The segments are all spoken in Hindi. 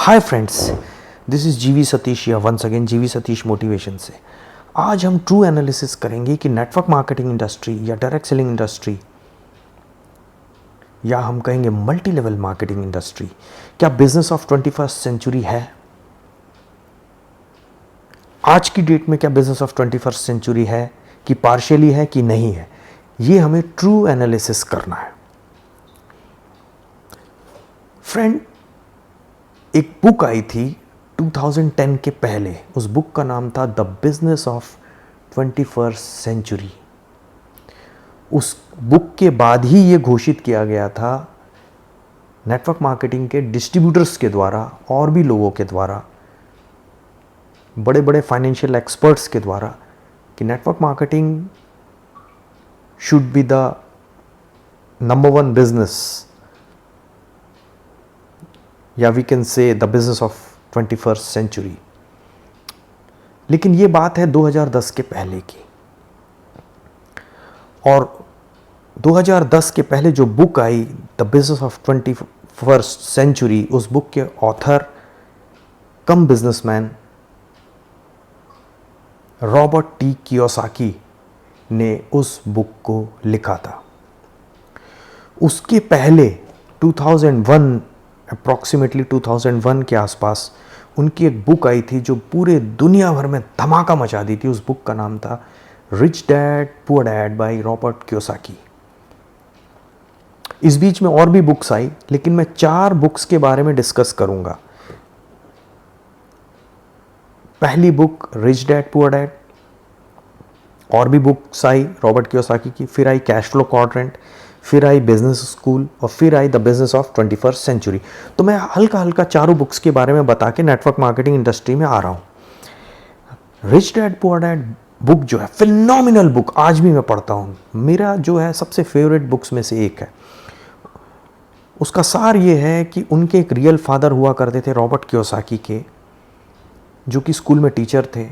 हाय फ्रेंड्स, दिस इज़ जीवी सतीश या वंस अगेन जीवी सतीश मोटिवेशन से। आज हम ट्रू एनालिसिस करेंगे कि नेटवर्क मार्केटिंग इंडस्ट्री या डायरेक्ट सेलिंग इंडस्ट्री या हम कहेंगे मल्टी लेवल मार्केटिंग इंडस्ट्री क्या बिजनेस ऑफ 21st सेंचुरी है। आज की डेट में क्या बिजनेस ऑफ 21st सेंचुरी है कि पार्शियली है कि नहीं है, ये हमें ट्रू एनालिसिस करना है। फ्रेंड, एक बुक आई थी 2010 के पहले, उस बुक का नाम था the business of 21st century. उस बुक के बाद ही ये घोषित किया गया था नेटवर्क मार्केटिंग के डिस्ट्रीब्यूटर्स के द्वारा और भी लोगों के द्वारा, बड़े बड़े फाइनेंशियल एक्सपर्ट्स के द्वारा, कि network marketing should be the number one business या we can say the business of 21st century. लेकिन ये बात है 2010 के पहले की, और 2010 के पहले जो बुक आई the business of 21st century, उस बुक के author cum businessman Robert T Kiyosaki ने उस बुक को लिखा था। उसके पहले 2001 अप्रॉक्सीमेटली 2001 के आसपास उनकी एक बुक आई थी जो पूरे दुनिया भर में धमाका मचा दी थी। उस बुक का नाम था rich dad poor dad by Robert Kiyosaki. इस बीच में और भी बुक्स आई, लेकिन मैं 4 बुक्स के बारे में डिस्कस करूंगा। पहली book rich dad poor dad, और भी बुक्स आई रॉबर्ट कियोसाकी की, फिर आई कैश फ्लो क्वाड्रेंट, फिर आई बिजनेस स्कूल, और फिर आई the business of 21st century. तो मैं हल्का हल्का चारों बुक्स के बारे में बता के नेटवर्क मार्केटिंग इंडस्ट्री में आ रहा हूं। Rich dad poor dad book जो है फिनोमिनल बुक, आज भी मैं पढ़ता हूं, मेरा जो है सबसे फेवरेट बुक्स में से एक है। उसका सार ये है कि उनके एक रियल फादर हुआ करते थे रॉबर्ट कियोसाकी के, जो कि स्कूल में टीचर थे।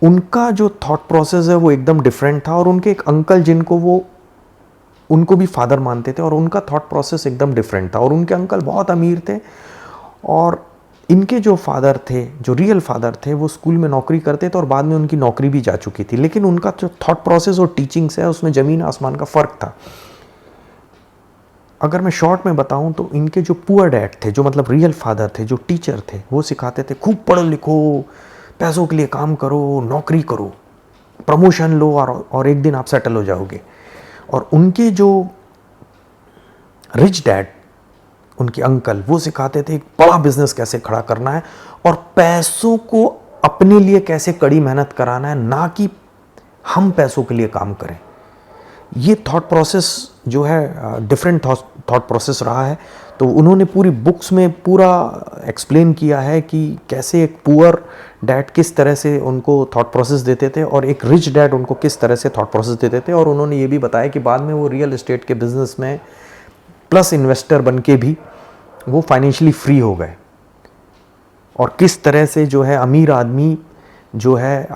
उनका जो थॉट प्रोसेस है वो एकदम डिफरेंट था, और उनके एक अंकल जिनको वो उनको भी फादर मानते थे, और उनका थॉट प्रोसेस एकदम डिफरेंट था। और उनके अंकल बहुत अमीर थे, और इनके जो फादर थे, जो रियल फादर थे, वो स्कूल में नौकरी करते थे और बाद में उनकी नौकरी भी जा चुकी थी। लेकिन उनका जो थॉट प्रोसेस और टीचिंग्स है उसमें ज़मीन आसमान का फ़र्क था। अगर मैं शॉर्ट में बताऊं तो इनके जो पुअर डैड थे, जो मतलब रियल फादर थे, जो टीचर थे, वो सिखाते थे खूब पढ़ो लिखो, पैसों के लिए काम करो, नौकरी करो, प्रमोशन लो, और एक दिन आप सेटल हो जाओगे। और उनके जो रिच डैड, उनके अंकल, वो सिखाते थे एक बड़ा बिजनेस कैसे खड़ा करना है और पैसों को अपने लिए कैसे कड़ी मेहनत कराना है, ना कि हम पैसों के लिए काम करें। ये थॉट प्रोसेस जो है डिफरेंट थॉट प्रोसेस रहा है। तो उन्होंने पूरी बुक्स में पूरा एक्सप्लेन किया है कि कैसे एक पुअर डैड किस तरह से उनको थॉट प्रोसेस देते थे और एक रिच डैड उनको किस तरह से थॉट प्रोसेस देते थे। और उन्होंने ये भी बताया कि बाद में वो रियल एस्टेट के बिजनेस में प्लस इन्वेस्टर बन के भी वो फाइनेंशियली फ्री हो गए, और किस तरह से जो है अमीर आदमी जो है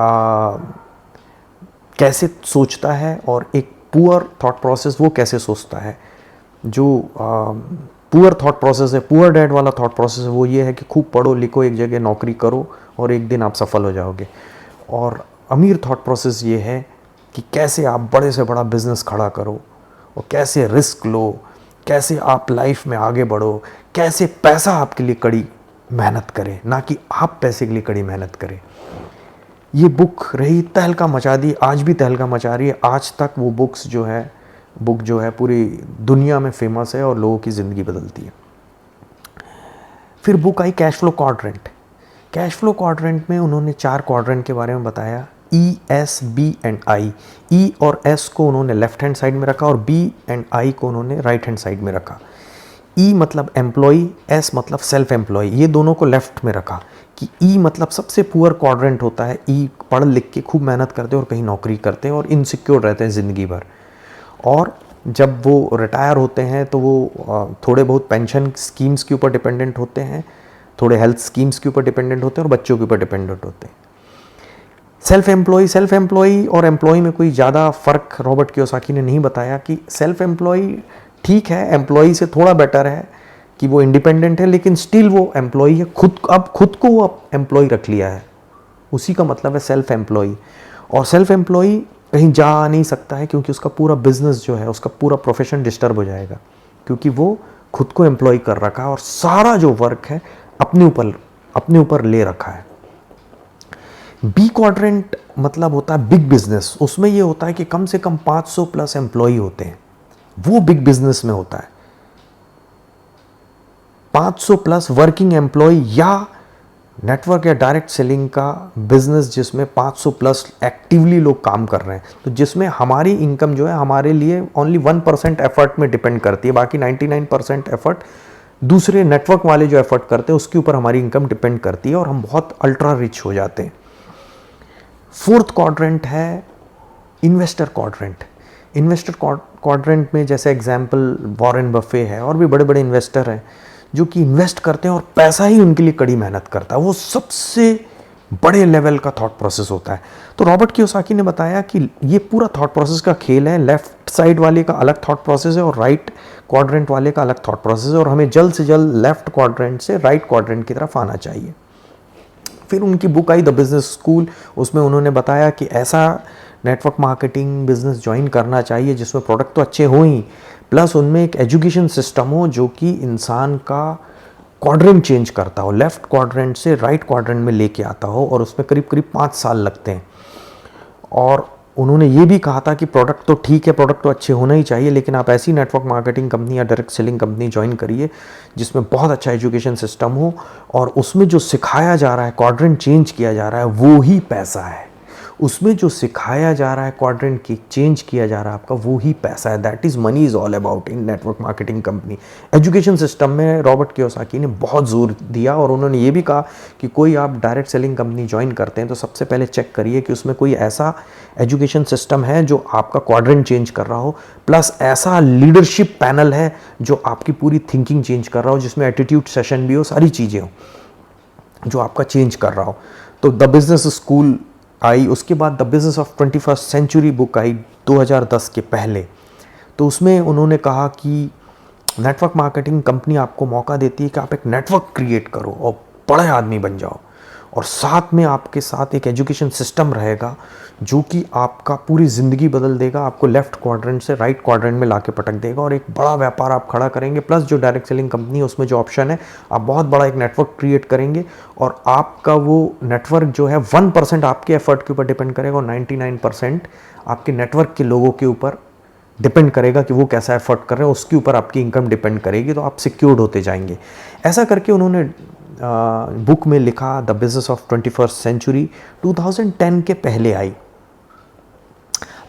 कैसे सोचता है और एक पुअर थॉट प्रोसेस वो कैसे सोचता है। जो पुअर थॉट प्रोसेस है, पुअर डैड वाला थॉट प्रोसेस है, वो ये है कि खूब पढ़ो लिखो, एक जगह नौकरी करो और एक दिन आप सफल हो जाओगे। और अमीर थॉट प्रोसेस ये है कि कैसे आप बड़े से बड़ा बिजनेस खड़ा करो और कैसे रिस्क लो, कैसे आप लाइफ में आगे बढ़ो, कैसे पैसा आपके लिए कड़ी मेहनत करे, ना कि आप पैसे के लिए कड़ी मेहनत करें। ये बुक रही, तहलका मचा दी, आज भी तहलका मचा रही है। आज तक वो बुक जो है पूरी दुनिया में फेमस है और लोगों की ज़िंदगी बदलती है। फिर बुक आई cash flow quadrant. Cash flow quadrant में उन्होंने 4 क्वाड्रेंट के बारे में बताया, E, S, B and I. E और एस को उन्होंने लेफ्ट हैंड साइड में रखा और बी एंड आई को उन्होंने राइट हैंड साइड में रखा। ई मतलब एम्प्लॉई, एस मतलब सेल्फ एम्प्लॉय, ये दोनों को लेफ्ट में रखा कि ई मतलब सबसे पुअर क्वाड्रेंट होता है। ई पढ़ लिख के खूब मेहनत करते हैं और कहीं नौकरी करते हैं और इनसिक्योर रहते हैं ज़िंदगी भर, और जब वो रिटायर होते हैं तो वो थोड़े बहुत पेंशन स्कीम्स के ऊपर डिपेंडेंट होते हैं, थोड़े हेल्थ स्कीम्स के ऊपर डिपेंडेंट होते हैं और बच्चों के ऊपर डिपेंडेंट होते हैं। सेल्फ एम्प्लॉय और एम्प्लॉय में कोई ज़्यादा फ़र्क रॉबर्ट कियोसाकी ने नहीं बताया कि सेल्फ एम्प्लॉय ठीक है, एम्प्लॉय से थोड़ा बेटर है, कि वो इंडिपेंडेंट है, लेकिन स्टिल वो एम्प्लॉय है, खुद को वो एम्प्लॉय रख लिया है। उसी का मतलब है सेल्फ एम्प्लॉय। और सेल्फ एम्प्लॉय कहीं जा नहीं सकता है, क्योंकि उसका पूरा बिजनेस जो है, उसका पूरा प्रोफेशन डिस्टर्ब हो जाएगा, क्योंकि वो खुद को एम्प्लॉय कर रखा है और सारा जो वर्क है अपने ऊपर ले रखा है। बी क्वाड्रेंट मतलब होता है बिग बिजनेस। उसमें ये होता है कि कम से कम 500 प्लस एम्प्लॉय होते हैं, वो बिग बिजनेस में होता है। 500 प्लस वर्किंग एम्प्लॉय या नेटवर्क या डायरेक्ट सेलिंग का बिजनेस जिसमें 500 प्लस एक्टिवली लोग काम कर रहे हैं, तो जिसमें हमारी इनकम जो है हमारे लिए ओनली 1% एफर्ट में डिपेंड करती है, बाकी 99% एफर्ट दूसरे नेटवर्क वाले जो एफर्ट करते हैं उसके ऊपर हमारी इनकम डिपेंड करती है, और हम बहुत अल्ट्रा रिच हो जाते हैं। फोर्थ क्वाड्रेंट है इन्वेस्टर क्वाड्रेंट। इन्वेस्टर क्वाड्रेंट में जैसे एग्जाम्पल वॉरेन बफे है, और भी बड़े बड़े इन्वेस्टर हैं जो कि इन्वेस्ट करते हैं और पैसा ही उनके लिए कड़ी मेहनत करता है। वो सबसे बड़े लेवल का थॉट प्रोसेस होता है। तो रॉबर्ट कियोसाकी ने बताया कि ये पूरा थॉट प्रोसेस का खेल है। लेफ्ट साइड वाले का अलग थॉट प्रोसेस है और राइट क्वाड्रेंट वाले का अलग थॉट प्रोसेस है, और हमें जल्द से जल्द लेफ्ट क्वाड्रेंट से राइट क्वाड्रेंट की तरफ आना चाहिए। फिर उनकी बुक आई द बिजनेस स्कूल। उसमें उन्होंने बताया कि ऐसा नेटवर्क मार्केटिंग बिजनेस ज्वाइन करना चाहिए जिसमें प्रोडक्ट तो अच्छे हो ही, प्लस उनमें एक एजुकेशन सिस्टम हो जो कि इंसान का क्वाड्रेंट चेंज करता हो, लेफ्ट क्वाड्रेंट से राइट क्वाड्रेंट में लेके आता हो, और उसमें करीब करीब 5 साल लगते हैं। और उन्होंने ये भी कहा था कि प्रोडक्ट तो ठीक है, प्रोडक्ट तो अच्छे होना ही चाहिए, लेकिन आप ऐसी नेटवर्क मार्केटिंग कंपनी या डायरेक्ट सेलिंग कंपनी ज्वाइन करिए जिसमें बहुत अच्छा एजुकेशन सिस्टम हो, और उसमें जो सिखाया जा रहा है, क्वाड्रेंट चेंज किया जा रहा है, वो ही पैसा है। उसमें जो सिखाया जा रहा है, क्वाड्रेंट की चेंज किया जा रहा है आपका, वो ही पैसा है। That is money is all about in network marketing company. Education system में रॉबर्ट कियोसाकी ने बहुत जोर दिया, और उन्होंने ये भी कहा कि कोई आप डायरेक्ट सेलिंग कंपनी ज्वाइन करते हैं तो सबसे पहले चेक करिए कि उसमें कोई ऐसा एजुकेशन सिस्टम है जो आपका क्वाड्रेंट चेंज कर रहा हो, प्लस ऐसा लीडरशिप पैनल है जो आपकी पूरी थिंकिंग चेंज कर रहा हो, जिसमें एटीट्यूड सेशन भी हो, सारी चीज़ें हो जो आपका चेंज कर रहा हो। तो द बिजनेस स्कूल आई। उसके बाद the business of 21st century book आई 2010 के पहले। तो उसमें उन्होंने कहा कि नेटवर्क मार्केटिंग कंपनी आपको मौका देती है कि आप एक नेटवर्क क्रिएट करो और बड़े आदमी बन जाओ, और साथ में आपके साथ एक एजुकेशन सिस्टम रहेगा जो कि आपका पूरी ज़िंदगी बदल देगा, आपको लेफ्ट क्वाड्रेंट से राइट क्वाड्रेंट में लाके पटक देगा, और एक बड़ा व्यापार आप खड़ा करेंगे। प्लस जो डायरेक्ट सेलिंग कंपनी है उसमें जो ऑप्शन है, आप बहुत बड़ा एक नेटवर्क क्रिएट करेंगे, और आपका वो नेटवर्क जो है 1% आपके एफर्ट के ऊपर डिपेंड करेगा, और 99% आपके नेटवर्क के लोगों के ऊपर डिपेंड करेगा कि वो कैसा एफर्ट कर रहे हैं, उसके ऊपर आपकी इनकम डिपेंड करेगी। तो आप सिक्योर्ड होते जाएंगे। ऐसा करके उन्होंने बुक में लिखा the business of 21st century 2010 के पहले आई।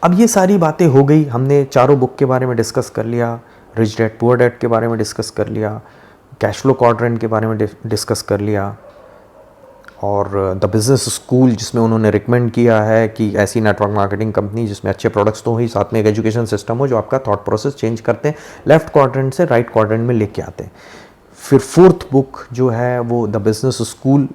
अब ये सारी बातें हो गई, हमने चारों बुक के बारे में डिस्कस कर लिया, रिच डैड पुअर डैड के बारे में डिस्कस कर लिया, कैश फ्लो क्वाड्रेंट के बारे में डिस्कस कर लिया, और द बिजनेस स्कूल जिसमें उन्होंने रिकमेंड किया है कि ऐसी नेटवर्क मार्केटिंग कंपनी जिसमें अच्छे प्रोडक्ट्स तो ही, साथ में एक एजुकेशन सिस्टम हो जो आपका थॉट प्रोसेस चेंज करते हैं, लेफ्ट क्वाड्रेंट से राइट क्वाड्रेंट में लेके आते हैं। फिर फोर्थ बुक जो है वो द बिजनेस स्कूल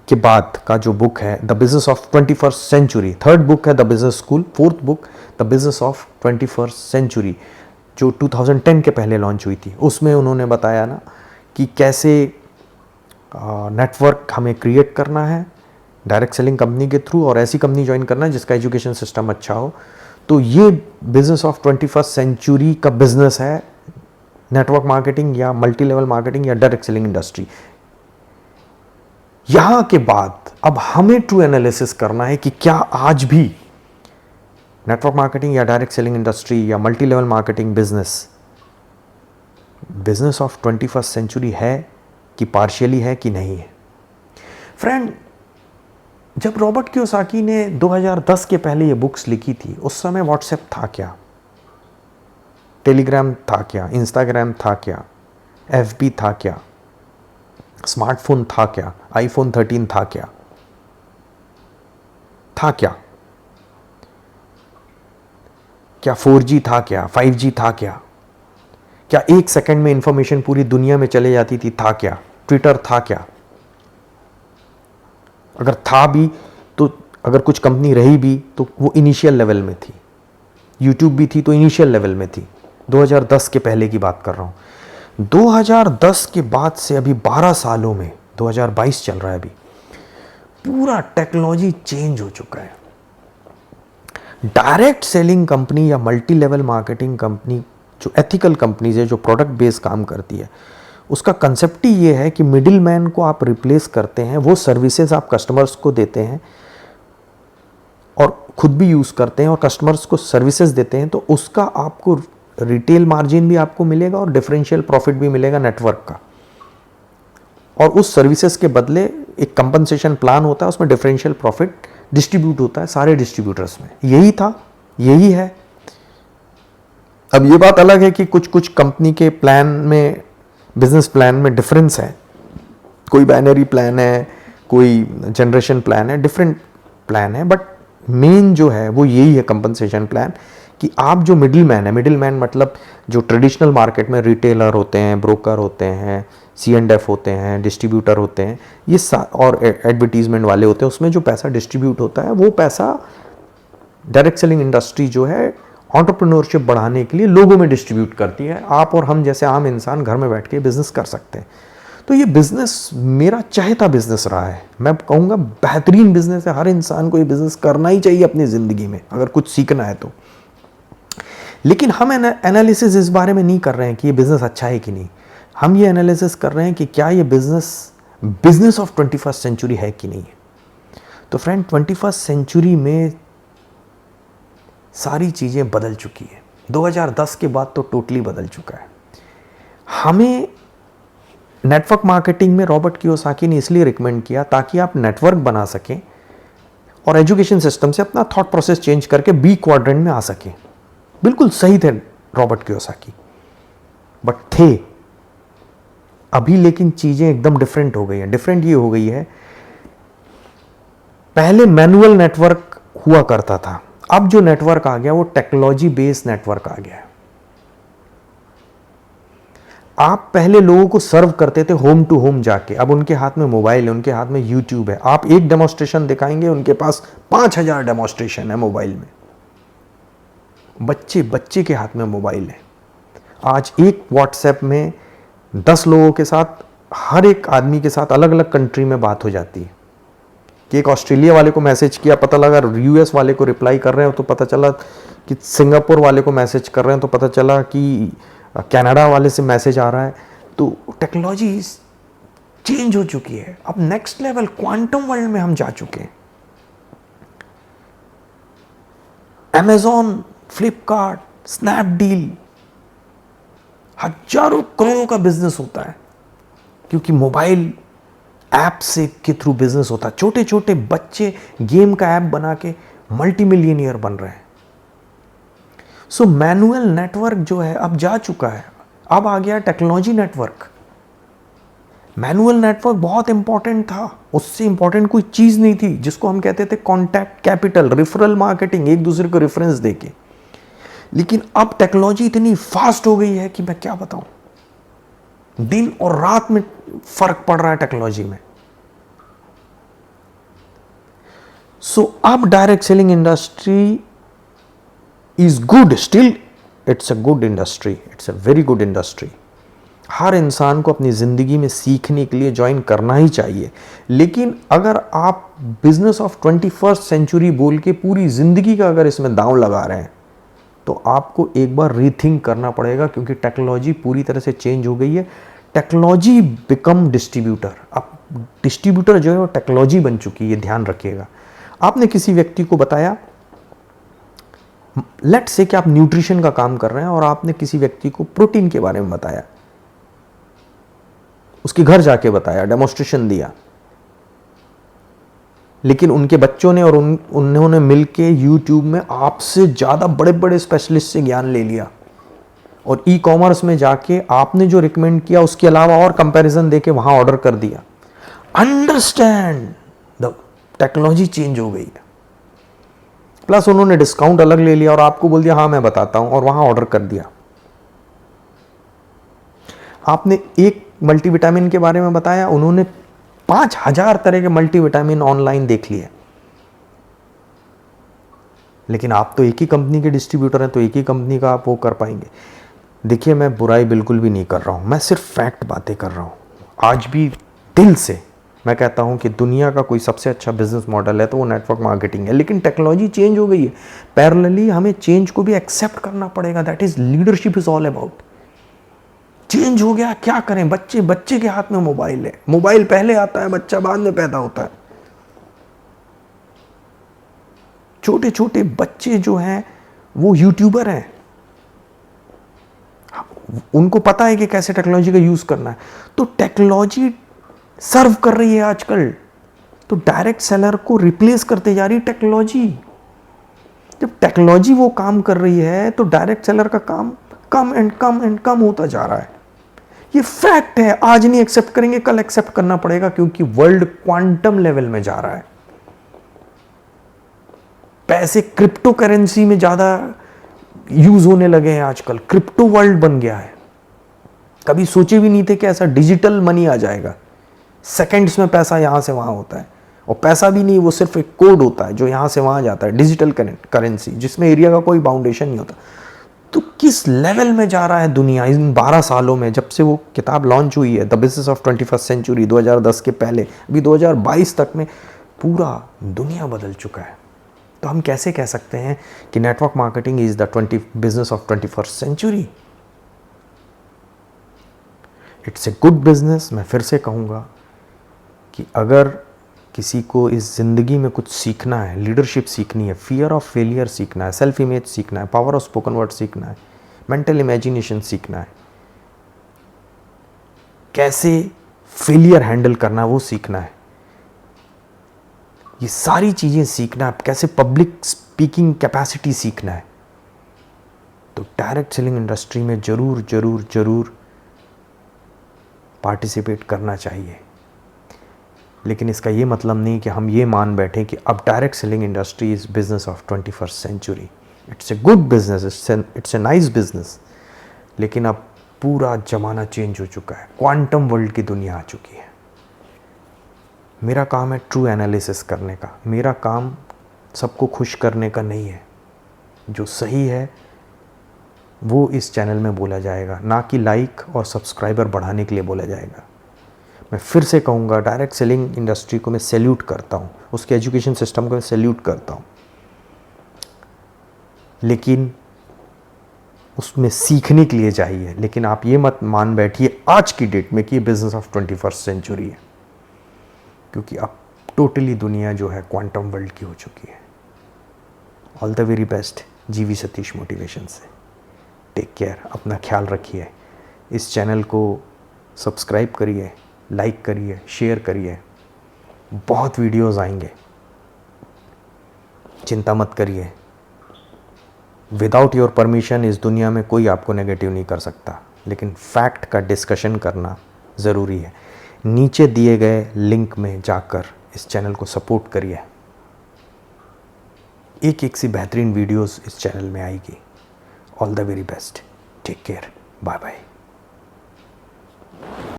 के बाद का जो बुक है the business of 21st century. Third book है the business school, fourth book the business of 21st century जो 2010 के पहले लॉन्च हुई थी। उसमें उन्होंने बताया ना कि कैसे नेटवर्क हमें क्रिएट करना है डायरेक्ट सेलिंग कंपनी के थ्रू, और ऐसी कंपनी ज्वाइन करना है जिसका एजुकेशन सिस्टम अच्छा हो। तो ये बिजनेस ऑफ 21st सेंचुरी का बिजनेस है, नेटवर्क मार्केटिंग या मल्टी लेवल मार्केटिंग या डायरेक्ट सेलिंग इंडस्ट्री। यहां के बाद अब हमें ट्रू एनालिसिस करना है कि क्या आज भी नेटवर्क मार्केटिंग या डायरेक्ट सेलिंग इंडस्ट्री या multi level marketing business of 21st century है कि पार्शियली है कि नहीं है। फ्रेंड, जब रॉबर्ट कियोसाकी ने 2010 के पहले ये बुक्स लिखी थी, उस समय व्हाट्सएप था क्या, टेलीग्राम था क्या, इंस्टाग्राम था क्या, एफबी था क्या, स्मार्टफोन था क्या, आईफोन 13 था क्या, क्या 4G था क्या, 5G था क्या 1 सेकंड में इंफॉर्मेशन पूरी दुनिया में चले जाती थी, था क्या, ट्विटर था क्या? अगर था भी तो अगर कुछ कंपनी रही भी तो वो इनिशियल लेवल में थी, यूट्यूब भी थी तो इनिशियल लेवल में थी। 2010 के पहले की बात कर रहा हूँ। 2010 के बाद से अभी 12 सालों में, 2022 चल रहा है अभी, पूरा टेक्नोलॉजी चेंज हो चुका है। डायरेक्ट सेलिंग कंपनी या मल्टी लेवल मार्केटिंग कंपनी, जो एथिकल कंपनीज है, जो प्रोडक्ट बेस्ड काम करती है, उसका कंसेप्ट ही ये है कि मिडिल मैन को आप रिप्लेस करते हैं, वो सर्विसेज आप कस्टमर्स को देते हैं और खुद भी यूज़ करते हैं और कस्टमर्स को सर्विसेज देते हैं, तो उसका आपको रिटेल मार्जिन भी आपको मिलेगा और डिफरेंशियल प्रॉफिट भी मिलेगा नेटवर्क का। और उस सर्विसेज के बदले एक कंपनसेशन प्लान होता है, उसमें डिफरेंशियल प्रॉफिट डिस्ट्रीब्यूट होता है सारे डिस्ट्रीब्यूटर्स में। यही था, यही है। अब ये बात अलग है कि कुछ कुछ कंपनी के प्लान में, बिजनेस प्लान में डिफरेंस है। कोई बाइनरी प्लान है, कोई जनरेशन प्लान है, डिफरेंट प्लान है, बट मेन जो है वो यही है कंपनसेशन प्लान, कि आप जो मिडिल मैन है, मिडिल मैन मतलब जो ट्रेडिशनल मार्केट में रिटेलर होते हैं, ब्रोकर होते हैं, C&F होते हैं, डिस्ट्रीब्यूटर होते हैं, ये और एडवर्टीजमेंट वाले होते हैं, उसमें जो पैसा डिस्ट्रीब्यूट होता है वो पैसा डायरेक्ट सेलिंग इंडस्ट्री जो है एंटरप्रेन्योरशिप बढ़ाने के लिए लोगों में डिस्ट्रीब्यूट करती है। आप और हम जैसे आम इंसान घर में बैठ के बिजनेस कर सकते हैं। तो ये बिजनेस मेरा चहेता बिजनेस रहा है, मैं कहूँगा बेहतरीन बिजनेस है। हर इंसान को ये बिजनेस करना ही चाहिए अपनी ज़िंदगी में अगर कुछ सीखना है तो। लेकिन हम एनालिसिस इस बारे में नहीं कर रहे हैं कि ये बिजनेस अच्छा है कि नहीं, हम ये एनालिसिस कर रहे हैं कि क्या ये बिजनेस ऑफ 21st सेंचुरी है कि नहीं है। तो फ्रेंड, 21st सेंचुरी में सारी चीज़ें बदल चुकी है। 2010 के बाद तो टोटली बदल चुका है। हमें नेटवर्क मार्केटिंग में रॉबर्ट कियोसाकी ने इसलिए रिकमेंड किया ताकि आप नेटवर्क बना सकें और एजुकेशन सिस्टम से अपना थॉट प्रोसेस चेंज करके बी क्वाड्रेंट में आ सकें। बिल्कुल सही थे रॉबर्ट कियोसाकी, बट थे अभी, लेकिन चीज़ें एकदम डिफरेंट हो गई हैं। डिफरेंट ये हो गई है, पहले मैनुअल नेटवर्क हुआ करता था, अब जो नेटवर्क आ गया वो टेक्नोलॉजी बेस्ड नेटवर्क आ गया है। आप पहले लोगों को सर्व करते थे होम टू होम जाके, अब उनके हाथ में मोबाइल है, उनके हाथ में यूट्यूब है। आप एक डेमोस्ट्रेशन दिखाएंगे, उनके पास 5000 डेमोस्ट्रेशन है मोबाइल में। बच्चे के हाथ में मोबाइल है। आज एक व्हाट्सएप में 10 लोगों के साथ, हर एक आदमी के साथ अलग अलग कंट्री में बात हो जाती है। कि एक ऑस्ट्रेलिया वाले को मैसेज किया, पता लगा US वाले को रिप्लाई कर रहे हो, तो पता चला कि सिंगापुर वाले को मैसेज कर रहे हैं, तो पता चला कि कनाडा वाले से मैसेज आ रहा है। तो टेक्नोलॉजी चेंज हो चुकी है। अब नेक्स्ट लेवल क्वांटम वर्ल्ड में हम जा चुके हैं। Amazon, फ्लिपकार्ट, स्नैपडील, हजारों करोड़ों का बिजनेस होता है क्योंकि मोबाइल ऐप से के थ्रू बिजनेस होता है। छोटे छोटे बच्चे गेम का ऐप बना के मल्टी मिलियनियर बन रहे हैं। सो मैनुअल नेटवर्क जो है अब जा चुका है, अब आ गया टेक्नोलॉजी नेटवर्क। मैनुअल नेटवर्क बहुत इंपॉर्टेंट था, उससे इंपॉर्टेंट कोई चीज नहीं थी, जिसको हम कहते थे कॉन्टैक्ट कैपिटल, रेफरल मार्केटिंग, एक दूसरे को रेफरेंस देके। लेकिन अब टेक्नोलॉजी इतनी फास्ट हो गई है कि मैं क्या बताऊं, दिन और रात में फर्क पड़ रहा है टेक्नोलॉजी में। सो अब direct selling industry is good, still it's a good industry, it's a very good industry. हर इंसान को अपनी जिंदगी में सीखने के लिए ज्वाइन करना ही चाहिए। लेकिन अगर आप बिजनेस ऑफ 21st सेंचुरी बोल के पूरी जिंदगी का अगर इसमें दांव लगा रहे हैं तो आपको एक बार रीथिंक करना पड़ेगा, क्योंकि टेक्नोलॉजी पूरी तरह से चेंज हो गई है। Technology become distributor. अब डिस्ट्रीब्यूटर जो है वो टेक्नोलॉजी बन चुकी है, ये ध्यान रखिएगा। आपने किसी व्यक्ति को बताया, लेट्स से कि आप न्यूट्रिशन का काम कर रहे हैं और आपने किसी व्यक्ति को प्रोटीन के बारे में बताया, उसके घर जाके बताया, डेमोन्स्ट्रेशन दिया, लेकिन उनके बच्चों ने और उन्होंने मिलके यूट्यूब में आपसे ज़्यादा बड़े बड़े स्पेशलिस्ट से ज्ञान ले लिया और ई-कॉमर्स में जाके आपने जो रिकमेंड किया उसके अलावा और कंपैरिजन देके वहां ऑर्डर कर दिया। अंडरस्टैंड, द टेक्नोलॉजी चेंज हो गई है। प्लस उन्होंने डिस्काउंट अलग ले लिया और आपको बोल दिया हाँ मैं बताता हूं, और वहां ऑर्डर कर दिया। आपने एक मल्टीविटामिन के बारे में बताया, उन्होंने 5000 तरह के मल्टीविटामिन ऑनलाइन देख लिए। लेकिन आप तो एक ही कंपनी के डिस्ट्रीब्यूटर हैं, तो एक ही कंपनी का आप वो कर पाएंगे। देखिए मैं बुराई बिल्कुल भी नहीं कर रहा हूँ, मैं सिर्फ फैक्ट बातें कर रहा हूँ। आज भी दिल से मैं कहता हूँ कि दुनिया का कोई सबसे अच्छा बिजनेस मॉडल है तो वो नेटवर्क मार्केटिंग है। लेकिन टेक्नोलॉजी चेंज हो गई है, पैरेलली हमें चेंज को भी एक्सेप्ट करना पड़ेगा। That is leadership is all about. Change हो गया, क्या करें? बच्चे बच्चे के हाथ में मोबाइल है, मोबाइल पहले आता है, बच्चा बाद में पैदा होता है। छोटे छोटे बच्चे जो हैं वो यूट्यूबर हैं, उनको पता है कि कैसे टेक्नोलॉजी का यूज करना है। तो टेक्नोलॉजी सर्व कर रही है आजकल, तो डायरेक्ट सेलर को रिप्लेस करते जा रही टेक्नोलॉजी। जब टेक्नोलॉजी वो काम कर रही है तो डायरेक्ट सेलर का काम come and come and come होता जा रहा है। ये फैक्ट है, आज नहीं एक्सेप्ट करेंगे कल एक्सेप्ट करना पड़ेगा, क्योंकि वर्ल्ड क्वांटम लेवल में जा रहा है। पैसे क्रिप्टो करेंसी में ज्यादा यूज होने लगे हैं आजकल, क्रिप्टो वर्ल्ड बन गया है। कभी सोचे भी नहीं थे कि ऐसा डिजिटल मनी आ जाएगा। सेकंड्स में पैसा यहां से वहां होता है, और पैसा भी नहीं, वो सिर्फ एक कोड होता है जो यहां से वहां जाता है, डिजिटल करेंसी जिसमें एरिया का कोई बाउंडेशन नहीं होता। तो किस लेवल में जा रहा है दुनिया इन 12 सालों में, जब से वो किताब लॉन्च हुई है the business of 21st century 2010 के पहले, अभी 2022 तक में पूरा दुनिया बदल चुका है। तो हम कैसे कह सकते हैं कि network marketing is the business of 21st century? It's a good business. मैं फिर से कहूँगा कि अगर किसी को इस ज़िंदगी में कुछ सीखना है, लीडरशिप सीखनी है, फियर ऑफ फेलियर सीखना है, सेल्फ इमेज सीखना है, पावर ऑफ स्पोकन वर्ड सीखना है, मेंटल इमेजिनेशन सीखना है, कैसे फेलियर हैंडल करना है वो सीखना है, ये सारी चीज़ें सीखना है, कैसे पब्लिक स्पीकिंग कैपेसिटी सीखना है, तो डायरेक्ट सेलिंग इंडस्ट्री में ज़रूर ज़रूर ज़रूर पार्टिसिपेट करना चाहिए। लेकिन इसका ये मतलब नहीं कि हम ये मान बैठे कि अब direct selling industry is business of 21st century. It's a good business, it's a nice business, लेकिन अब पूरा ज़माना चेंज हो चुका है, क्वांटम वर्ल्ड की दुनिया आ चुकी है। मेरा काम है ट्रू एनालिसिस करने का, मेरा काम सबको खुश करने का नहीं है। जो सही है वो इस चैनल में बोला जाएगा, ना कि लाइक और सब्सक्राइबर बढ़ाने के लिए बोला जाएगा। मैं फिर से कहूँगा, डायरेक्ट सेलिंग इंडस्ट्री को मैं सैल्यूट करता हूँ, उसके एजुकेशन सिस्टम को मैं सैल्यूट करता हूँ, लेकिन उसमें सीखने के लिए चाहिए। लेकिन आप ये मत मान बैठिए आज की डेट में कि ये बिजनेस ऑफ 21st सेंचुरी है, क्योंकि अब टोटली दुनिया जो है क्वांटम वर्ल्ड की हो चुकी है। ऑल द वेरी बेस्ट जीवी सतीश मोटिवेशन से। टेक केयर, अपना ख्याल रखिए। इस चैनल को सब्सक्राइब करिए, लाइक करिए, शेयर करिए, बहुत वीडियोस आएंगे, चिंता मत करिए। विदाउट योर परमिशन इस दुनिया में कोई आपको नेगेटिव नहीं कर सकता, लेकिन फैक्ट का डिस्कशन करना ज़रूरी है। नीचे दिए गए लिंक में जाकर इस चैनल को सपोर्ट करिए। एक एक सी बेहतरीन वीडियोस इस चैनल में आएगी। All the very best, take care, bye bye.